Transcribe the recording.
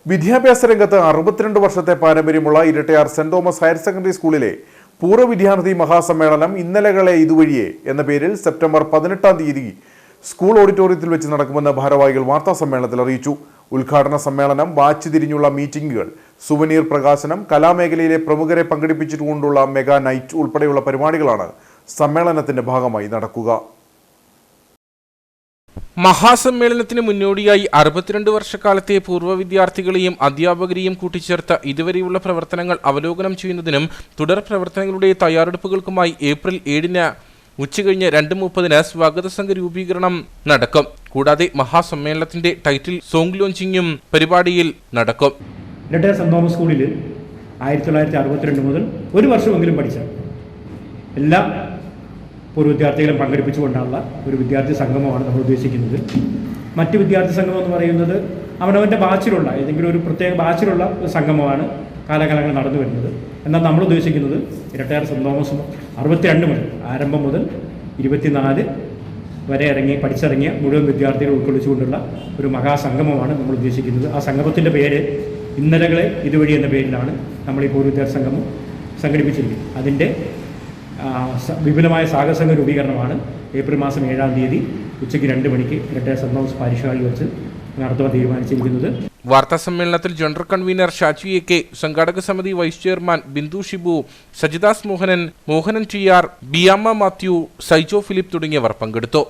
വിദ്യാഭ്യാസ രംഗത്ത് 62 വർഷത്തെ പാരമ്പര്യമുള്ള Irattayar saint Thomas higher secondary സ്കൂളിലെ പൂർവ്വ വിദ്യാർത്ഥി മഹാസമ്മേളനം ഇന്നലകളെ ഇതുവഴിയെ എന്ന പേരിൽ സെപ്റ്റംബർ 18-ാം തീയതി സ്കൂൾ ഓഡിറ്റോറിയത്തിൽ വെച്ച് നടക്കുമെന്ന് ഭാരവാഹികൾ വാർത്താസമ്മേളനത്തിൽ അറിയിച്ചു. ഉദ്ഘാടന സമ്മേളനം, വാച്ച് തിരിഞ്ഞുള്ള മീറ്റിംഗുകൾ, സുവനീർ പ്രകാശനം, കലാമേഖലയിലെ പ്രമുഖരെ പങ്കെടുപ്പിച്ചുകൊണ്ടുള്ള മെഗാ നൈറ്റ് ഉൾപ്പെടെയുള്ള പരിപാടികളാണ് സമ്മേളനത്തിന്റെ ഭാഗമായി നടക്കുക. മഹാസമ്മേളനത്തിന് മുന്നോടിയായി 62 വർഷക്കാലത്തെ പൂർവ്വ വിദ്യാർത്ഥികളെയും അധ്യാപകരെയും കൂട്ടിച്ചേർത്ത് ഇതുവരെയുള്ള പ്രവർത്തനങ്ങൾ അവലോകനം ചെയ്യുന്നതിനും തുടർ പ്രവർത്തനങ്ങളുടെ തയ്യാറെടുപ്പുകൾക്കുമായി ഏപ്രിൽ 7-ന് ഉച്ചകഴിഞ്ഞ് 2:30-ന് സ്വാഗത സംഘ രൂപീകരണം നടക്കും. കൂടാതെ മഹാസമ്മേളനത്തിന്റെ ടൈറ്റിൽ സോങ് ലോഞ്ചിങ്ങും പരിപാടിയിൽ നടക്കും. ഇരട്ടയാർ സെന്റ് തോമസ് സ്കൂളിൽ 1962 മുതൽ ഒരു വർഷമെങ്കിലും പഠിച്ച എല്ലാ പൂർവ്വ വിദ്യാർത്ഥികളെ പങ്കെടുപ്പിച്ചുകൊണ്ടുള്ള ഒരു വിദ്യാർത്ഥി സംഗമമാണ് നമ്മൾ ഉദ്ദേശിക്കുന്നത്. മറ്റ് വിദ്യാർത്ഥി സംഗമം എന്ന് പറയുന്നത് അവനവൻ്റെ ബാച്ചിലുള്ള ഏതെങ്കിലും ഒരു പ്രത്യേക ബാച്ചിലുള്ള ഒരു സംഗമമാണ് കാലകാലങ്ങൾ നടന്നു വരുന്നത്. എന്നാൽ നമ്മൾ ഉദ്ദേശിക്കുന്നത് ഇരട്ടയാർ സെന്റ് തോമസ് 62 മുതൽ ആരംഭം മുതൽ 24 വരെ പഠിച്ചിറങ്ങിയ മുഴുവൻ വിദ്യാർത്ഥികളെ ഉൾക്കൊള്ളിച്ചുകൊണ്ടുള്ള ഒരു മഹാസംഗമമാണ് നമ്മൾ ഉദ്ദേശിക്കുന്നത്. ആ സംഗമത്തിൻ്റെ പേര് ഇന്നലകളെ ഇതുവഴി എന്ന പേരിലാണ് നമ്മൾ ഈ പൂർവ്വ വിദ്യാർത്ഥി സംഗമം സംഘടിപ്പിച്ചിരിക്കുന്നത്. അതിൻ്റെ വിപുലമായ സാഗസംഘ രൂപീകരണമാണ് ഏപ്രിൽ മാസം 7-ാം തീയതി ഉച്ചയ്ക്ക് 2 മണിക്ക് ഇരട്ടയാർ സെന്റ് തോമസ് പാരിഷായിൽ വെച്ച് നടത്തുവാൻ തീരുമാനിച്ചിരിക്കുന്നത്. വാർത്താ സമ്മേളനത്തിൽ ജനറൽ കൺവീനർ ഷാജി എ.കെ, സംഘാടക സമിതി vice chairman Bindu Shibu, Sajidas Mohanan, Mohanan T R, Biyamma Mathew, Saijo Philip തുടങ്ങിയവർ പങ്കെടുത്തു.